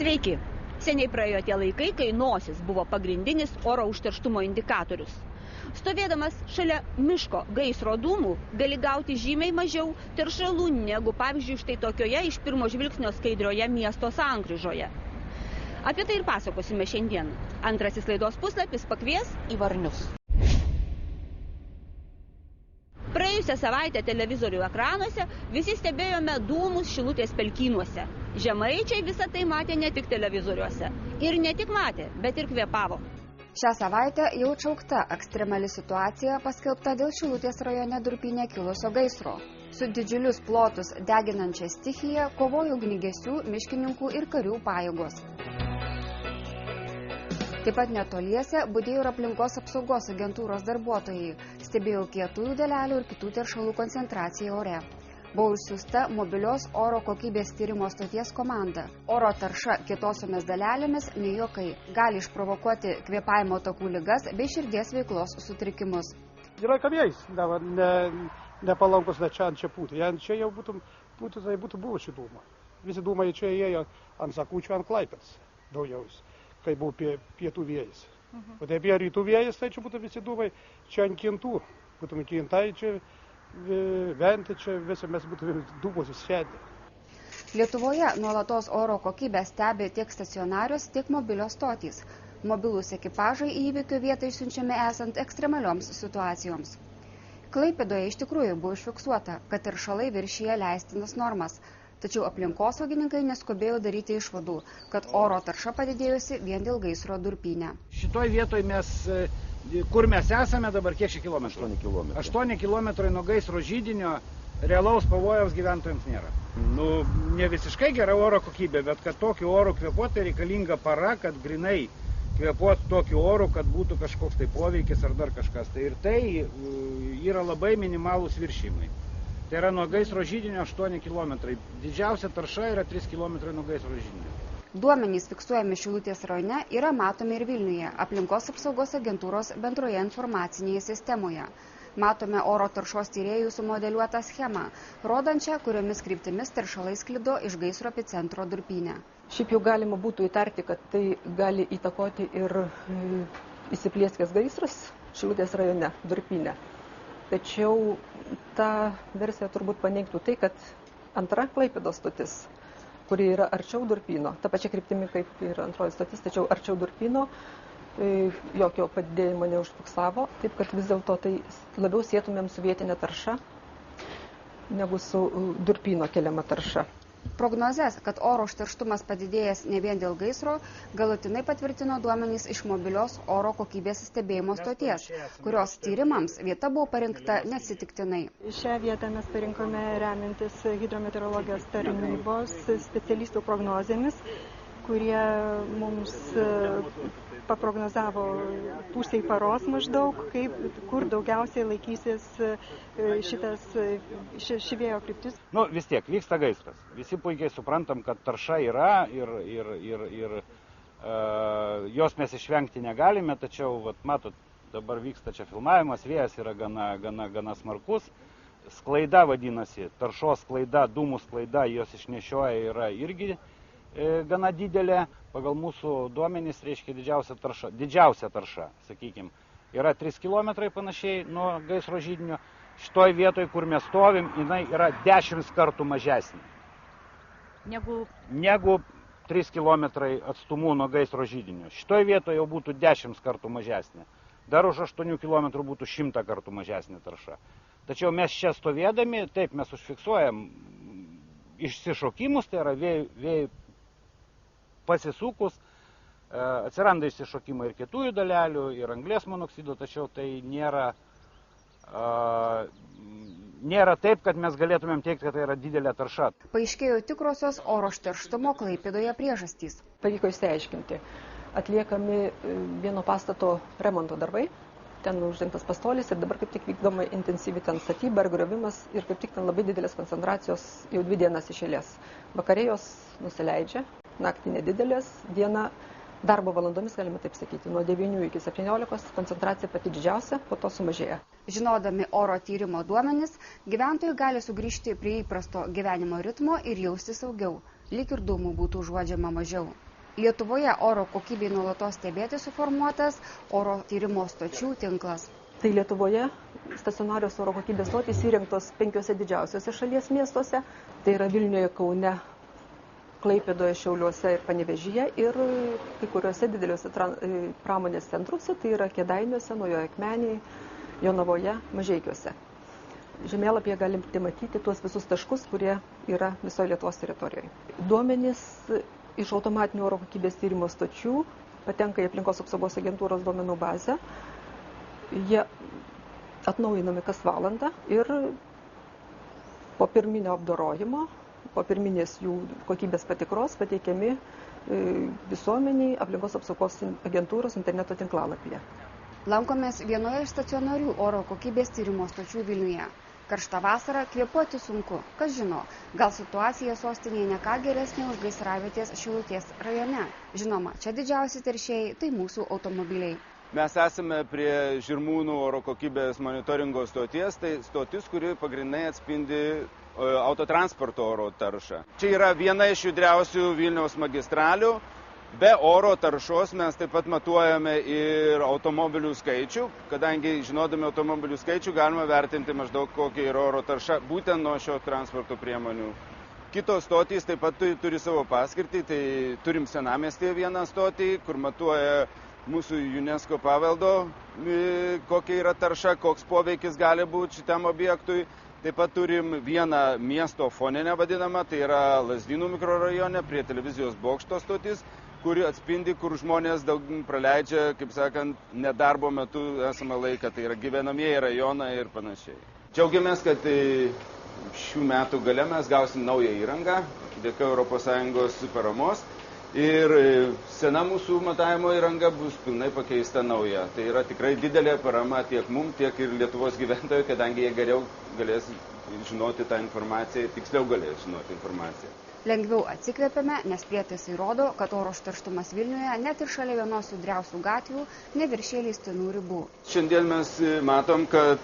Sveiki! Seniai praėjo tie laikai, kai nosis buvo pagrindinis oro užterštumo indikatorius. Stovėdamas šalia miško gaisro dūmų gali gauti žymiai mažiau teršalų negu, pavyzdžiui, štai tokioje iš pirmo žvilgsnio skaidrioje miesto sankryžoje. Apie tai ir pasakosime šiandien. Antrasis laidos puslapis pakvies į Varnius. Praėjusią savaitę televizorių ekranuose visi stebėjome dūmus Šilutės pelkynuose. Žemaičiai visą tai matė ne tik televizoriuose. Ir ne tik matė, bet ir kvėpavo. Šią savaitę jau atšaukta ekstremali situacija paskelbta dėl Šilutės rajone Durpyne kilusio gaisro. Su didžiulius plotus deginančia stichija kovojo ugniagesių, miškininkų ir karių pajėgos. Taip pat netoliese budėjo ir aplinkos apsaugos agentūros darbuotojai, stebėjo kietųjų dalelių ir kitų teršalų koncentraciją ore. Buvo išsiųsta mobilios oro kokybės tyrimo stoties komanda. Oro tarša kietosiomis dalelėmis ne juokai. Gali išprovokuoti kvėpavimo takų ligas bei širdies veiklos sutrikimus. Yra kam jais, nepalankos čia pūti. Čia jau būtų buvusi dūma. Visi dūmai čia ėjo ant Sakučių, ant Klaipėdos daugiausiai, kai buvo pietų vėjas. O taip jie rytų vėjas, tai čia būtų visi dūmai, čia ant Kintų. Būtume Kintai, čia Ventė, čia visi mes būtume dūmos įsėdę. Lietuvoje nuolatos oro kokybę stebi tiek stacionarios, tiek mobilios stotys. Mobilūs ekipažai į įvykio vietą išsiunčiami esant ekstremalioms situacijoms. Klaipėdoje iš tikrųjų buvo užfiksuota, kad teršalai viršija leistinas normas. Tačiau aplinkosaugininkai neskubėjo daryti išvadų, kad oro tarša padidėjusi vien dėl gaisro Durpyne. Šitoj vietoj kur mes esame dabar, kiek šį kilometrų? 8 kilometrai nuo gaisro židinio, realaus pavojaus gyventojams nėra. Ne visiškai gera oro kokybė, bet kad tokiu oru kvėpuoti reikalinga para, kad grinai kvėpuoti tokiu oru, kad būtų kažkoks tai poveikis ar dar kažkas. Ir tai yra labai minimalūs viršimai. Tai yra nuo gaisro židinio 8 kilometrai. Didžiausia tarša yra 3 kilometrai nuo gaisro židinio. Duomenys fiksuojami Šilutės rajone yra matomi ir Vilniuje, aplinkos apsaugos agentūros bendroje informacinėje sistemoje. Matome oro taršos tyrėjų sumodeliuotą schemą, rodančią, kuriomis kryptimis teršalai sklido iš gaisro epicentro Durpyne. Šiaip jau galima būtų įtarti, kad tai gali įtakoti ir įsiplieskęs gaisras Šilutės rajone Durpyne. Tačiau tą versiją turbūt paneigtų tai, kad antra Klaipėdos stotis, kuri yra arčiau Durpyno, ta pačia kryptimi kaip ir antroji stotis, tačiau arčiau Durpyno, jokio padidėjimo neužfiksavo, taip kad vis dėlto tai labiau sietumėm su vietinė tarša negu su Durpyno keliama tarša. Prognozes, kad oro užterštumas padidėjęs ne vien dėl gaisro, galutinai patvirtino duomenys iš mobilios oro kokybės stebėjimo stoties, kurios tyrimams vieta buvo parinkta neatsitiktinai. Šią vietą mes parinkome remiantis hidrometeorologijos tarnybos specialistų prognozėmis, kurie mums paprognozavo pusiai paros maždaug, kur daugiausiai laikysis ši vėjo kryptis. Vis tiek vyksta gaisras. Visi puikiai suprantam, kad tarša yra ir jos mes išvengti negalime, tačiau, matot, dabar vyksta čia filmavimas, vėjas yra gana smarkus. Sklaida vadinasi, taršos sklaida, dūmų sklaida, jos išnešioja yra irgi gana didelė. Pagal mūsų duomenys, reiškia didžiausia tarša, sakykime, yra 3 kilometrai panašiai nuo gaisro židinio. Šitoj vietoj, kur mes stovim, jinai yra 10 kartų mažesnė. Negu 3 kilometrai atstumu nuo gaisro židinio. Šitoj vietoj jau būtų 10 kartų mažesnė. Dar už 8 kilometrų būtų 100 kartų mažesnė tarša. Tačiau mes čia stovėdami, taip mes užfiksuojam išsišokimus, tai yra vėjai pasisukus, atsiranda išsišokimai ir kietųjų dalelių, ir anglies monoksido, tačiau tai nėra taip, kad mes galėtumėm teikti, kad tai yra didelė tarša. Paaiškėjo tikrosios oro užterštumo Klaipėdoje priežastys. Pavyko išsiaiškinti. Atliekami vieno pastato remonto darbai. Ten uždengtas pastolis ir dabar kaip tik vykdoma intensyvi ten statyba ir griovimas ir kaip tik ten labai didelės koncentracijos jau 2 dienas iš eilės. Vakarė jos nusileidžia, naktį nedidelės, diena darbo valandomis, galime taip sakyti, nuo 9 iki 17 koncentracija pati didžiausia, po to sumažėja. Žinodami oro tyrimo duomenis, gyventojai gali sugrįžti prie įprasto gyvenimo ritmo ir jausti saugiau, lyg ir dūmų būtų užuodžiama mažiau. Lietuvoje oro kokybei nuolatos stebėti suformuotas oro tyrimo stočių tinklas. Tai Lietuvoje stacionarios oro kokybės stotys įrengtos 5 didžiausiose šalies miestuose. Tai yra Vilniuje, Kaune, Klaipėdoje, Šiauliuose ir Panevėžyje ir kai kuriuose dideliuose pramonės centruose, tai yra Kėdainiuose, Naujoje Akmenėje, Jonavoje, Mažeikiuose. Žemėlapyje galite matyti tuos visus taškus, kurie yra visoje Lietuvos teritorijoje. Duomenys iš automatinių oro kokybės tyrimo stočių patenka į Aplinkos apsaugos agentūros duomenų bazę. Jie atnaujinami kas valandą ir po pirminio apdorojimo, po pirminės jų kokybės patikros pateikiami visuomeniai Aplinkos apsaugos agentūros interneto tinklalapyje. Lankomės vienoje iš stacionarių oro kokybės tyrimo stočių Vilniuje. Karšta vasara, kvėpuoti sunku. Kas žino, gal situacija sostinėje ne ką geresnė už gaisravietės Šilutės rajone. Žinoma, čia didžiausi teršėjai tai mūsų automobiliai. Mes esame prie Žirmūnų oro kokybės monitoringo stoties, tai stotis, kuri pagrindinai atspindi autotransporto oro taršą. Čia yra viena iš judriausių Vilniaus magistralių. Be oro taršos mes taip pat matuojame ir automobilių skaičių, kadangi žinodami automobilių skaičių galime vertinti maždaug kokia yra oro tarša būtent nuo šio transporto priemonių. Kitos stotys taip pat turi savo paskirtį, tai turim Senamiestyje vieną stotį, kur matuoja mūsų UNESCO paveldo, kokia yra tarša, koks poveikis gali būti šitam objektui. Taip pat turim vieną miesto foninę vadinamą, tai yra Lazdynų mikrorajone prie televizijos bokšto stotis, kuri atspindi, kur žmonės daug praleidžia, kaip sakant, nedarbo metu esamą laiką, tai yra gyvenamieji rajonai ir panašiai. Džiaugiamės, kad šių metų gale mes gausim naują įrangą, dėka ES paramos. Ir sena mūsų matavimo įranga bus pilnai pakeista nauja. Tai yra tikrai didelė parama tiek mums, tiek ir Lietuvos gyventojai, kadangi jie geriau galės žinoti tą informaciją, tiksliau galės žinoti informaciją. Lengviau atsikvėpėme, nes prietaisai rodo, kad oro užterštumas Vilniuje net ir šalia vienos judriausių gatvių neviršija leistinų ribų. Šiandien mes matom, kad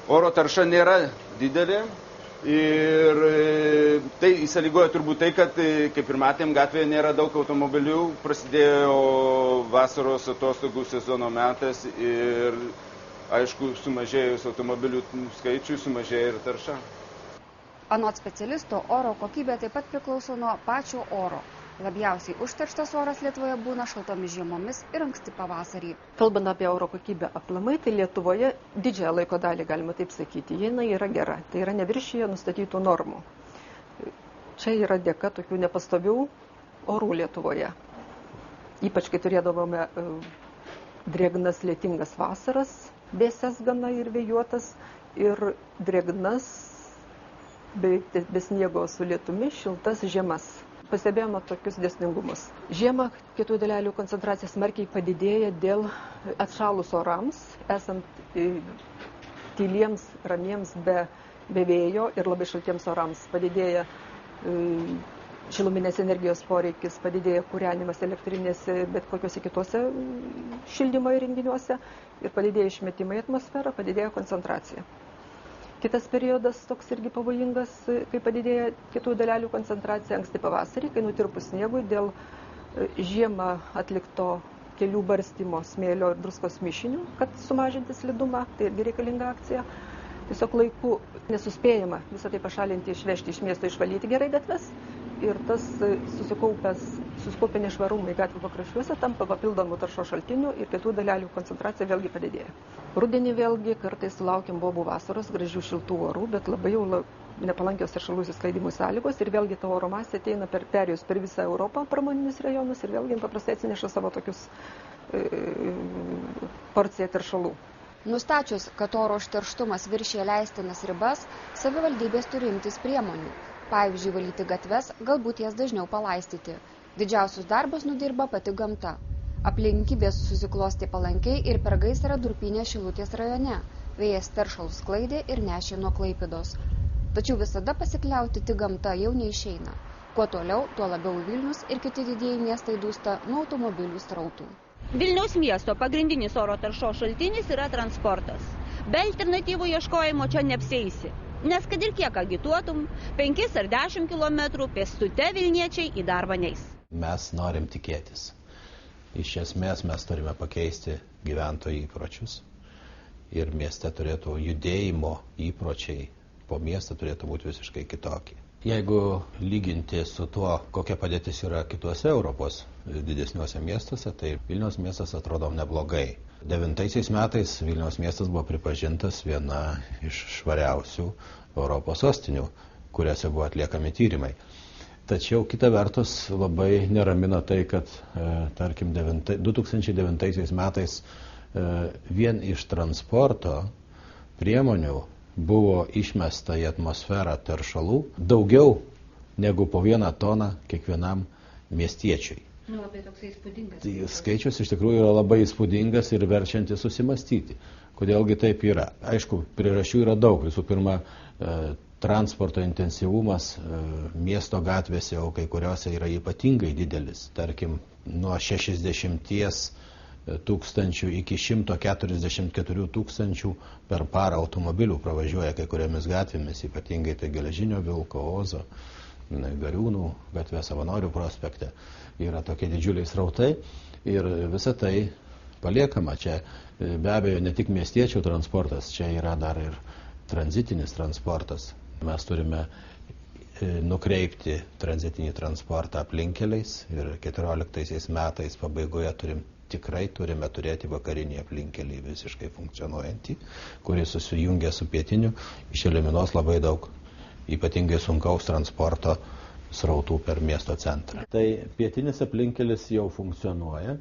oro tarša nėra didelė. Ir tai įsąlygoja turbūt tai, kad, kaip ir matėm, gatvėje nėra daug automobilių, prasidėjo vasaros atostogų sezono metas ir, aišku, sumažėjus automobilių skaičiui, sumažėja ir tarša. Anot specialisto, oro kokybė taip pat priklauso nuo pačio oro. Labiausiai užterštas oras Lietuvoje būna šaltomis žiemomis ir anksti pavasarį. Kalbant apie oro kokybę aplamai, tai Lietuvoje didžiąją laiko dalį, galima taip sakyti, jinai yra gera. Tai yra neviršyje nustatytų normų. Čia yra dėka tokių nepastovių orų Lietuvoje. Ypač, kai turėdavome drėgnas lietingas vasaras, vėsias gana ir vėjuotas, ir drėgnas, be sniego su lietumi, šiltas žiemas. Pastebėjome tokius dėsningumus. Žiemą kietųjų dalelių koncentracija smarkiai padidėja dėl atšalus orams, esant tyliems, ramiems be vėjo ir labai šaltiems orams. Padidėja šiluminės energijos poreikis, padidėja kūrenimas elektrinėse, bet kokiuose kitose šildymo įrenginiuose ir padidėja išmetimai į atmosferą, padidėja koncentracija. Kitas periodas toks irgi pavojingas, kai padidėja kietųjų dalelių koncentracija anksti pavasarį, kai nutirpus sniegui dėl žiemą atlikto kelių barstymo smėlio ir druskos mišinių, kad sumažinti slidumą, tai irgi reikalinga akcija. Tiesiog laiku nesuspėjama visą tai pašalinti, išvežti iš miesto, išvalyti gerai gatves ir tas susikaupę nešvarumai gatvių pakraščiuose tampa papildomų taršos šaltinių ir kietųjų dalelių koncentracija vėlgi padidėja. Rudenį vėlgi kartais sulaukiam bobų vasaros, gražių šiltų orų, bet labai jau nepalankios teršalų išsiskleidimui sąlygos ir vėlgi ta oro masė ateina perėjus per visą Europą, pramoninius rajonus ir vėlgi paprastai atsineša savo tokius porciją teršalų. Nustačius, kad oro užterštumas viršija leistinas ribas, savivaldybės turi imtis priemonių. Pavyzdžiui, valyti gatves, galbūt jas dažniau palaistyti. Didžiausius darbus nudirba pati gamta. Aplinkybės susiklostė palankiai ir per gaisrą Durpynės Šilutės rajone. Vėjas teršalus sklaidė ir nešė nuo Klaipėdos. Tačiau visada pasikliauti tik gamta jau neišeina. Kuo toliau, tuo labiau Vilnius ir kiti didieji miestai dūsta nuo automobilių srautų. Vilniaus miesto pagrindinis oro taršos šaltinis yra transportas. Be alternatyvų ieškojimo čia neapsieisi. Nes kad ir kiek agituotum, 5 ar 10 kilometrų pėstute vilniečiai į darbą neis. Mes norim tikėtis. Iš esmės mes turime pakeisti gyventojų įpročius ir mieste turėtų judėjimo įpročiai po miestą turėtų būti visiškai kitokie. Jeigu lyginti su tuo, kokia padėtis yra kituose Europos didesniuose miestuose, tai Vilniaus miestas atrodo neblogai. 2009 metais Vilniaus miestas buvo pripažintas viena iš švariausių Europos sostinių, kuriuose buvo atliekami tyrimai. Tačiau kita vertus labai neramina tai, kad tarkim 2009 metais vien iš transporto priemonių buvo išmesta į atmosferą teršalų daugiau negu po 1 toną kiekvienam miestiečiui. Labai toksai įspūdingas. Tai skaičius iš tikrųjų yra labai įspūdingas ir verčiantis susimastyti. Kodėlgi taip yra? Aišku, priežasčių yra daug. Visų pirma, transporto intensyvumas miesto gatvėse, o kai kuriuose yra ypatingai didelis. Tarkim, nuo 60 tūkstančių iki 144 tūkstančių per parą automobilių pravažiuoja kai kuriomis gatvėmis, ypatingai tai Geležinio Vilko, Ozo, Gariūnų gatvė, Savanorių prospekte. Yra tokie didžiuliai srautai ir visa tai paliekama. Čia be abejo ne tik miestiečių transportas, čia yra dar ir tranzitinis transportas. Mes turime nukreipti tranzitinį transportą aplinkeliais ir 14 metais pabaigoje tikrai turime turėti vakarinį aplinkelį visiškai funkcionuojantį, kuris susijungia su pietiniu, išeliminuos labai daug ypatingai sunkaus transporto srautų per miesto centrą. Tai pietinis aplinkelis jau funkcionuoja,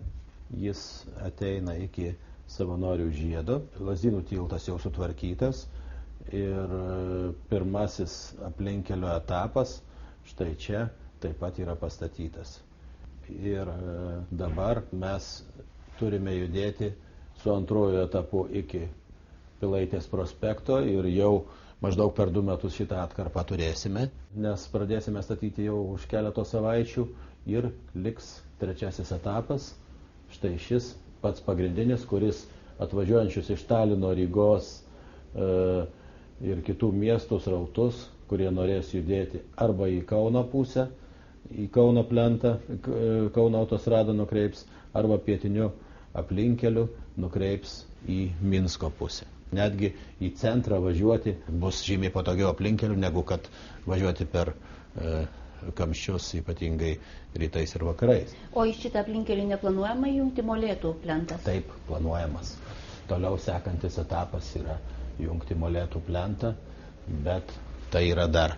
jis ateina iki Savanorių žiedo, Lazdynų tiltas jau sutvarkytas ir pirmasis aplinkelio etapas štai čia taip pat yra pastatytas. Ir dabar mes turime judėti su antruoju etapu iki Pilaitės prospekto ir jau maždaug per 2 metus šitą atkarpą turėsime, nes pradėsime statyti jau už keleto savaičių ir liks 3 etapas, štai šis pats pagrindinis, kuris atvažiuojančius iš Talino, Rygos ir kitų miestų srautus, kurie norės judėti arba į Kauno pusę, į Kauno plentą, Kauno autostradą nukreips, arba pietiniu aplinkeliu nukreips į Minsko pusę. Netgi į centrą važiuoti bus žymiai patogiau aplinkeliu, negu kad važiuoti per kamščius, ypatingai rytais ir vakarais. O į šitą aplinkelį neplanuojama jungti Molėtų plentas? Taip, planuojamas. Toliau sekantis etapas yra jungti Molėtų plentą, bet tai yra dar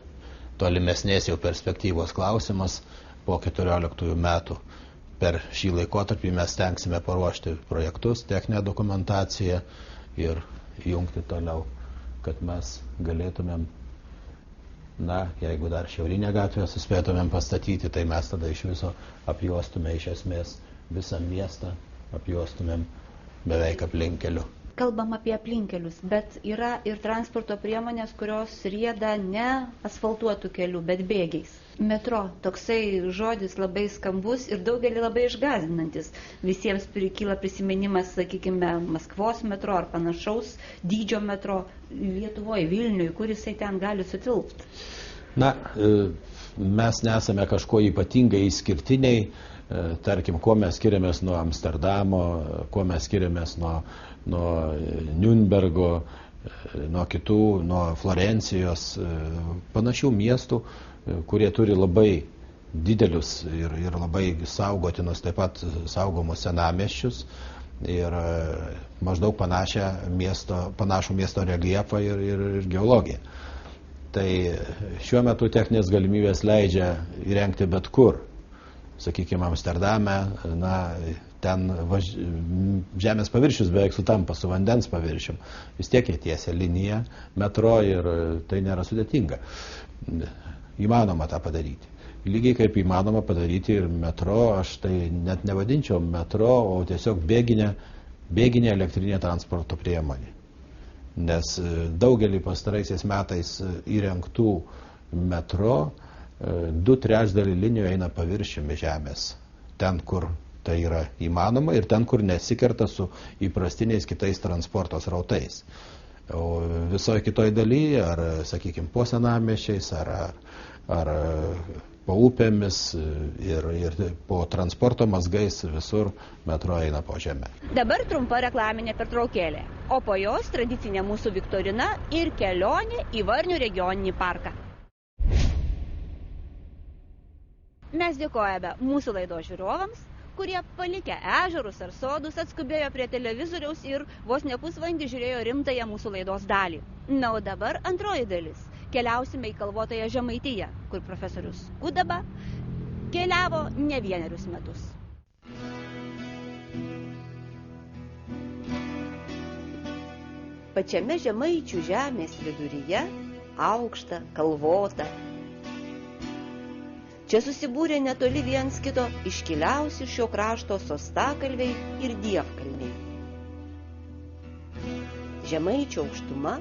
tolimesnės jau perspektyvos klausimas. Po 14 metų per šį laikotarpį mes stengsime paruošti projektus, techninę dokumentaciją ir jungti toliau, kad mes galėtumėm, jeigu dar šiaurinę gatvę suspėtumėm pastatyti, tai mes tada iš viso apjuostume iš esmės visą miestą, apjuostumėm beveik aplinkeliu. Kalbam apie aplinkelius, bet yra ir transporto priemonės, kurios rieda ne asfaltuotų kelių, bet bėgiais. Metro, toksai žodis labai skambus ir daugelį labai išgąsdinantis. Visiems kyla prisiminimas, sakykime, Maskvos metro ar panašaus dydžio metro Lietuvoje, Vilniuje, kur jisai ten gali sutilpti. Mes nesame kažko ypatingai išskirtiniai, tarkim, kuo mes skiriamės nuo Amsterdamo, kuo mes skiriamės nuo Niurnbergo, nuo kitų, nuo Florencijos, panašių miestų, kurie turi labai didelius ir labai saugotinus, taip pat saugomus senamiesčius ir maždaug panašų miesto reljefą ir geologiją. Tai šiuo metu techninės galimybės leidžia įrengti bet kur. Sakykime, Amsterdame, ten žemės paviršius beveik sutampa su vandens paviršium. Vis tiek jie tiesia liniją metro ir tai nėra sudėtinga. Įmanoma tą padaryti. Lygiai kaip įmanoma padaryti ir metro, aš tai net nevadinčiau metro, o tiesiog bėginė elektrinė transporto priemonė. Nes daugelį pastaraisiais metais įrengtų metro 2/3 linijų eina paviršiumi žemės. Ten, kur tai yra įmanoma ir ten, kur nesikerta su įprastiniais kitais transporto srautais. O visoje kitoje dalyje, ar, sakykime, po senamiesčiais, ar po upėmis ir po transporto mazgais visur metro eina po žemę. Dabar trumpa reklaminė pertraukėlė, o po jos tradicinė mūsų viktorina ir kelionė į Varnių regioninį parką. Mes dėkojame mūsų laidos žiūrovams, kurie palikę ežerus ar sodus atskubėjo prie televizoriaus ir vos ne pusvalandį žiūrėjo rimtąją mūsų laidos dalį. Na, o dabar antroji dalis. Keliausime į kalvotąją Žemaitiją, kur profesorius Kudaba keliavo ne vienerius metus. Pačiame Žemaičių žemės viduryje aukšta, kalvota. Čia susibūrė netoli viens kito iškiliausi šio krašto sostakalviai ir dievkalniai. Žemaičių aukštuma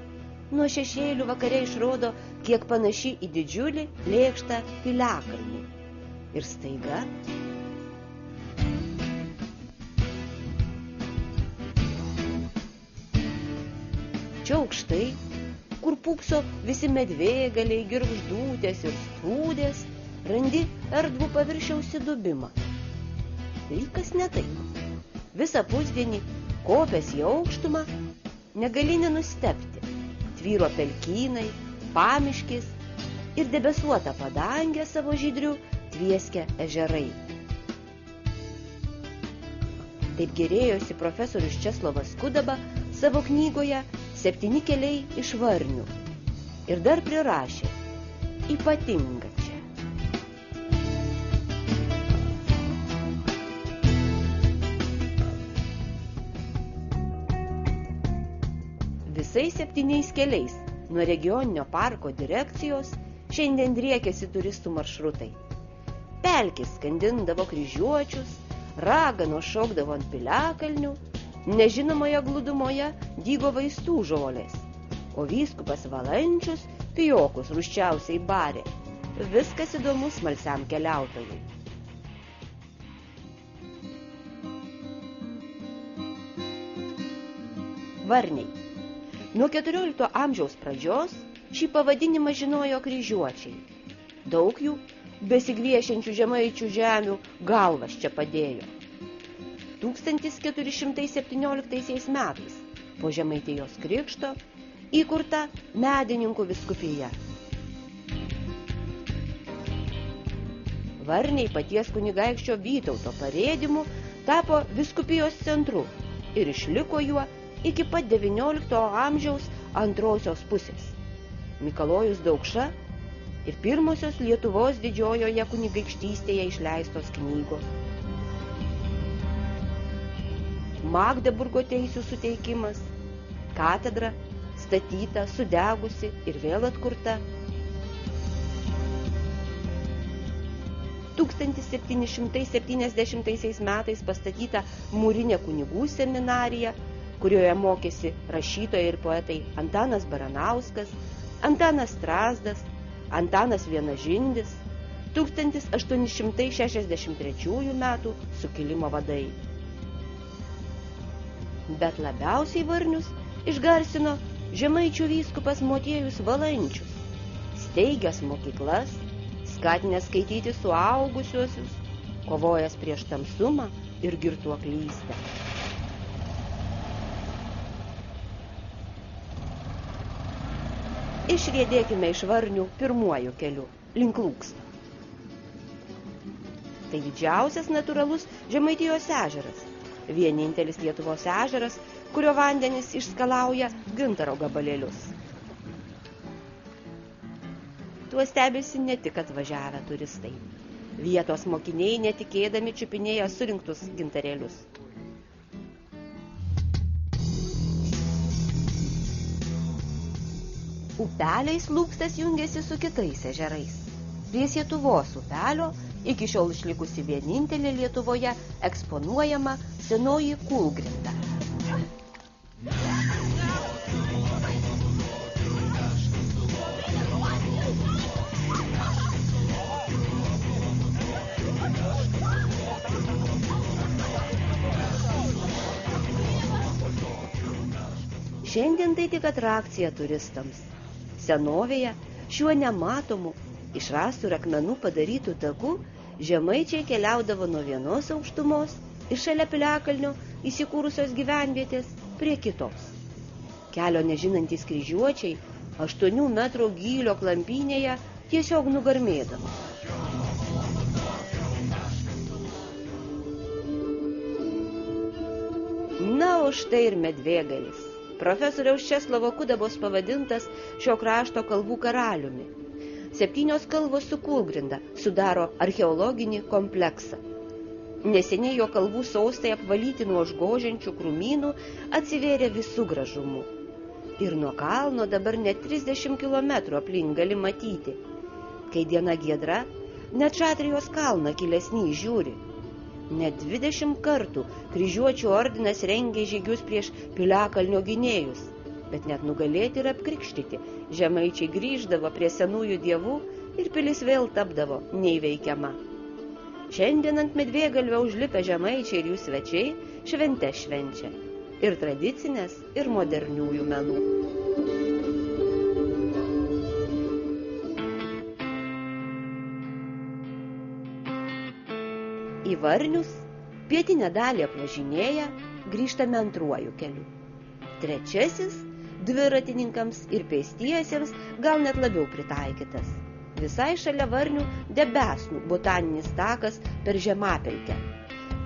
nuo šešėlių vakare išrodo, kiek panaši į didžiulį lėkštą piliakalnį. Ir staiga čia aukštai, kur pūkso visi medvėgaliai, girgždūtės ir strūdės, randi erdvų paviršiaus įdubimą. Lykas ne taip. Visą pusdienį, kopęs į aukštumą, negali nenustebti. Tvyro pelkynai, pamiškės ir debesuota padangė savo žydrių tvieskia ežerai. Taip gerėjosi profesorius Česlovas Kudaba savo knygoje 7 keliai iš Varnių. Ir dar prirašė ypatinga čia. Visais 7 keliais nuo regioninio parko direkcijos šiandien driekėsi turistų maršrutai. Pelkės skandindavo kryžiuočius, raganos šokdavo ant piliakalnių, nežinomoje glūdumoje dygo vaistų žolės, o vyskupas Valančius pijokus rūsčiausiai barė. Viskas įdomu smalsiam keliautojui. Varniai. Nuo 14 amžiaus pradžios šį pavadinimą žinojo kryžiuočiai. Daug jų, besigviešiančių Žemaičių žemių, galvas čia padėjo. 1417 metais po Žemaitijos krikšto įkurta Medininkų vyskupija. Varniai paties kunigaikščio Vytauto parėdimu tapo vyskupijos centru ir išliko juo iki pat 19 amžiaus antrosios pusės. Mikalojus Daukša ir pirmosios Lietuvos didžiojoje kunigaikštystėje išleistos knygos. Magdeburgo teisių suteikimas, katedra statyta, sudegusi ir vėl atkurta. 1770 metais pastatyta mūrinė kunigų seminarija, kurioje mokėsi rašytojai ir poetai Antanas Baranauskas, Antanas Strazdas, Antanas Vienažindis, 1863 metų sukilimo vadai. Bet labiausiai Varnius išgarsino Žemaičių vyskupas Motiejus Valančius, steigęs mokyklas, skatinęs skaityti suaugusiuosius, kovojęs prieš tamsumą ir girtuoklystę. Išriedėkime iš Varnių pirmuoju keliu, link Lūksto. Tai didžiausias natūralus Žemaitijos ežeras, vienintelis Lietuvos ežeras, kurio vandenys išskalauja gintaro gabalėlius. Tuo stebisi ne tik atvažiavę turistai. Vietos mokiniai netikėdami čiupinėja surinktus gintarėlius. Upeliais Lūkstas jungiasi su kitais ežerais. Prie Sietuvos upelio iki šiol išlikusi vienintelė Lietuvoje eksponuojama senoji kūlgrinda. Šiandien tai tik atrakcija turistams. Senovėje šiuo nematomu, Iš rąstų ir akmenų padarytų takų žemaičiai keliaudavo nuo vienos aukštumos ir šalia piliakalnio įsikūrusios gyvenvietės prie kitos. Kelio nežinantys kryžiuočiai 8 metrų gylio klampynėje tiesiog nugarmėdavo. Na, o štai ir Medvėgalis. Profesoriaus Česlovo Kudabos pavadintas šio krašto kalvų karaliumi. 7 kalvos su Kūlgrinda sudaro archeologinį kompleksą. Neseniai jo kalvų sostai apvalyti nuo užgožiančių krūmynų atsivėrė visų gražumu. Ir nuo kalno dabar net 30 km aplink gali matyti. Kai diena giedra, net Šatrijos kalną kilesnį žiūri. Net 20 kartų kryžiuočių ordinas rengė žygius prieš piliakalnio gynėjus, bet net nugalėti ir apkrikštyti žemaičiai grįždavo prie senųjų dievų ir pilis vėl tapdavo neįveikiama. Šiandien ant Medvėgalvio užlipę žemaičiai ir jų svečiai šventes švenčia. Ir tradicinės, ir moderniųjų menų. Į Varnius, pietinę dalį aplažinėję, grįžtame antruoju keliu. Trečiasis dviratininkams ir pėstiesiems gal net labiau pritaikytas. Visai šalia Varnių Debesnų botaninis takas per Žemapelkę.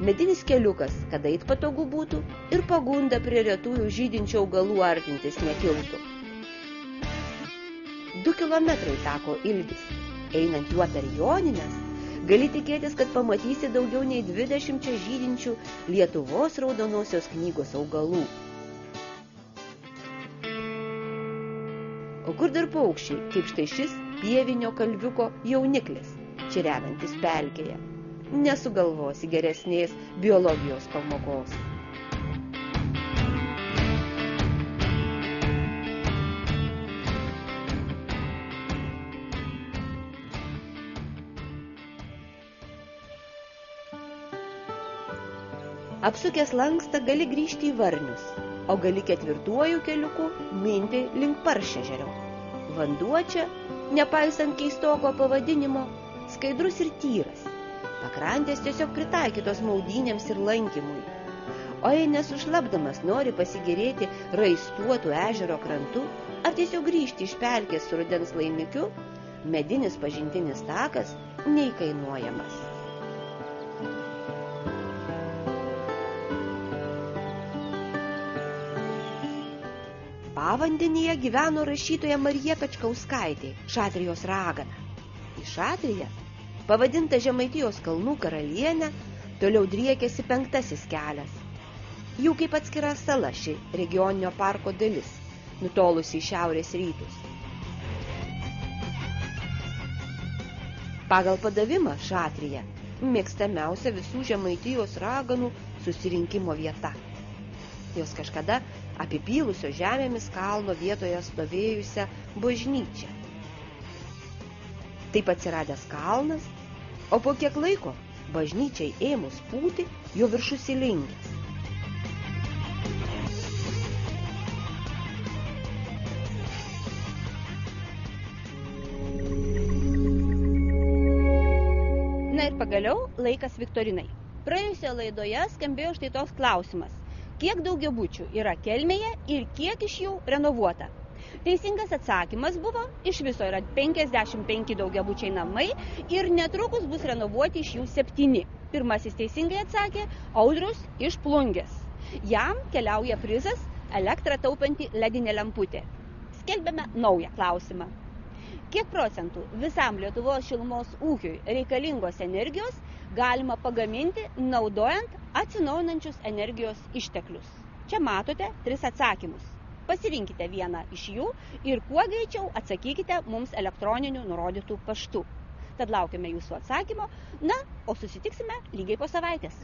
Medinis keliukas, kad eit patogu būtų ir pagunda prie retųjų žydinčių augalų artintis nekiltų. 2 kilometrai tako ilgis. Einant juo per Jonines, gali tikėtis, kad pamatysi daugiau nei 20 žydinčių Lietuvos raudonosios knygos augalų. O kur dar paukščiai, kaip štai šis pievinio kalviuko jauniklis, čirenantis pelkėje. Nesugalvosi geresnės biologijos pamokos. Apsukęs lankstą gali grįžti į Varnius, o gali 4 keliuku minti link Paršežerio. Vanduo čia, nepaisant keistoko pavadinimo, skaidrus ir tyras. Pakrantės tiesiog pritaikytos maudynėms ir lankymui. O jei nesušlapdamas nori pasigėrėti raistuotų ežero krantu, ar tiesiog grįžti iš pelkės su rudens laimikiu, medinis pažintinis takas neįkainuojamas. Pavandenyje gyveno rašytoja Marija Pečkauskaitė, Šatrijos ragana. Į Šatriją, pavadinta Žemaitijos kalnų karalienė, toliau driekėsi 5 kelias. Jau kaip atskira sala ši regioninio parko dalis, nutolusi į šiaurės rytus. Pagal padavimą Šatrija mėgstamiausia visų Žemaitijos raganų susirinkimo vieta. Jos kažkada apipylusio žemėmis kalno vietoje stovėjusią bažnyčią. Taip atsiradęs kalnas, o po kiek laiko bažnyčiai ėmus pūti, jo viršus įlinkęs. Na ir pagaliau laikas viktorinai. Praėjusioje laidoje skambėjo štai toks klausimas. Kiek daugiabučių yra Kelmėje ir kiek iš jų renovuota? Teisingas atsakymas buvo, iš viso yra 55 daugiabučiai namai ir netrukus bus renovuoti iš jų 7. Pirmasis teisingai atsakė Audrius iš Plungės. Jam keliauja prizas elektrą taupanti ledinė lemputė. Skelbiame naują klausimą. Kiek procentų visam Lietuvos šilumos ūkiui reikalingos energijos galima pagaminti naudojant atsinaujinančius energijos išteklius? Čia matote 3 atsakymus. Pasirinkite vieną iš jų ir kuo greičiau atsakykite mums elektroniniu nurodytų paštu. Tad laukiame jūsų atsakymo, na, o susitiksime lygiai po savaitės.